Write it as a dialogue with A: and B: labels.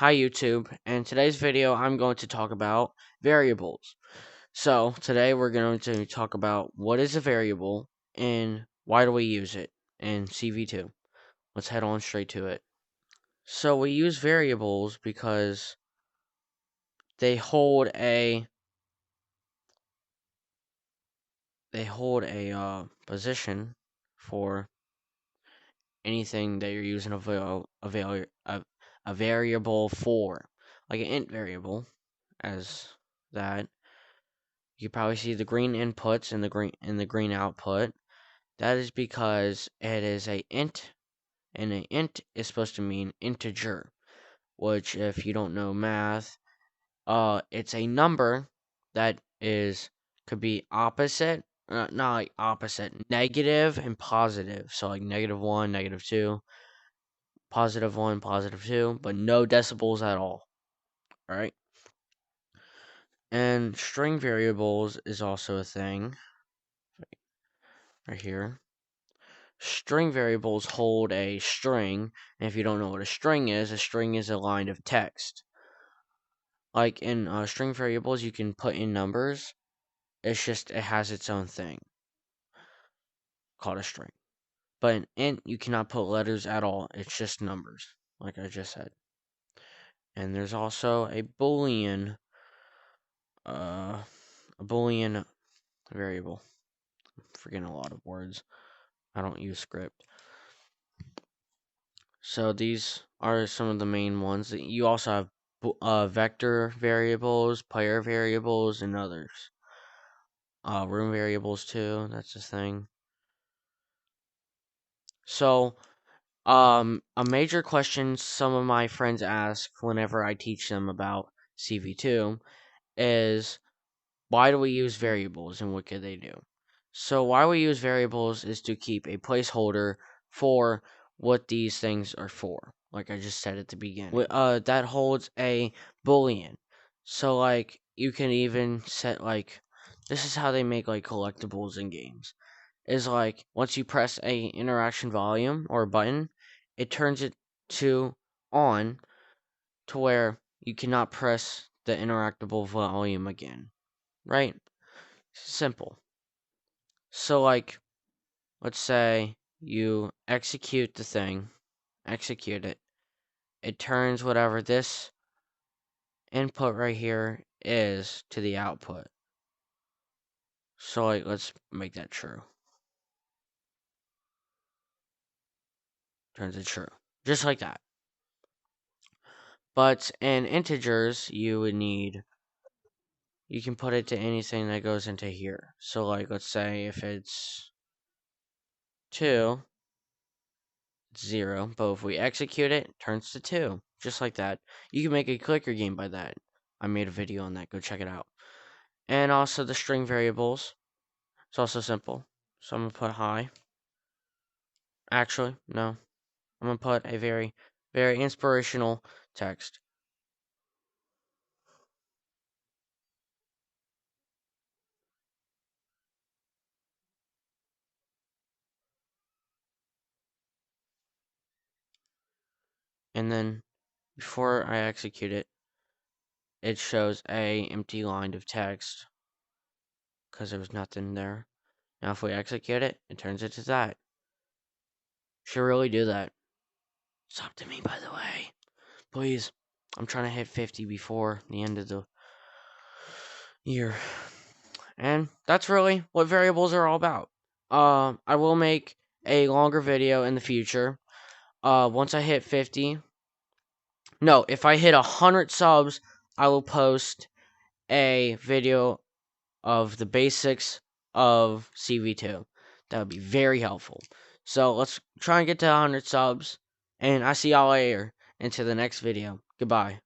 A: Hi YouTube, in today's video I'm going to talk about variables. So today we're going to talk about what is a variable and why do we use it in Cv2. Let's head on straight to it. So we use variables because they hold a position for anything that you're using a variable for, like an int variable, as that. You probably see the green inputs and the green output. That is because it is a int, and an int is supposed to mean integer, which if you don't know math, it's a number that could be opposite, not like opposite, negative and positive. So like -1, -2, +1, +2, but no decibels at all. All right. And string variables is also a thing right here. String variables hold a string, and if you don't know what a string is a line of text. Like in string variables, you can put in numbers. It's just it has its own thing called a string. But in int, you cannot put letters at all. It's just numbers, like I just said. And there's also a boolean variable. I'm forgetting a lot of words. I don't use script. So these are some of the main ones. You also have vector variables, player variables, and others. Room variables too. That's the thing. So, a major question some of my friends ask whenever I teach them about Cv2 is, why do we use variables and what can they do? So why we use variables is to keep a placeholder for what these things are for. Like I just said at the beginning. That holds a boolean. So like you can even set like, this is how they make like collectibles in games. Is like once you press a interaction volume or button, it turns it to on to where you cannot press the interactable volume again. Right? Simple. So like, let's say you execute the thing, execute it. It turns whatever this input right here is to the output. So like, let's make that true. Turns it true. Just like that. But in integers, you can put it to anything that goes into here. So like, let's say if it's 2, it's 0, but if we execute it, it turns to 2. Just like that. You can make a clicker game by that. I made a video on that. Go check it out. And also the string variables. It's also simple. So I'm going to put hi. Actually, no. I'm going to put a very, very inspirational text. And then before I execute it, it shows a empty line of text because there was nothing there. Now if we execute it, it turns into that. Should really do that. It's up to me, by the way. Please. I'm trying to hit 50 before the end of the year. And that's really what variables are all about. I will make a longer video in the future. Once I hit 50. No, if I hit 100 subs, I will post a video of the basics of Cv2. That would be very helpful. So let's try and get to 100 subs. And I see y'all later into the next video. Goodbye.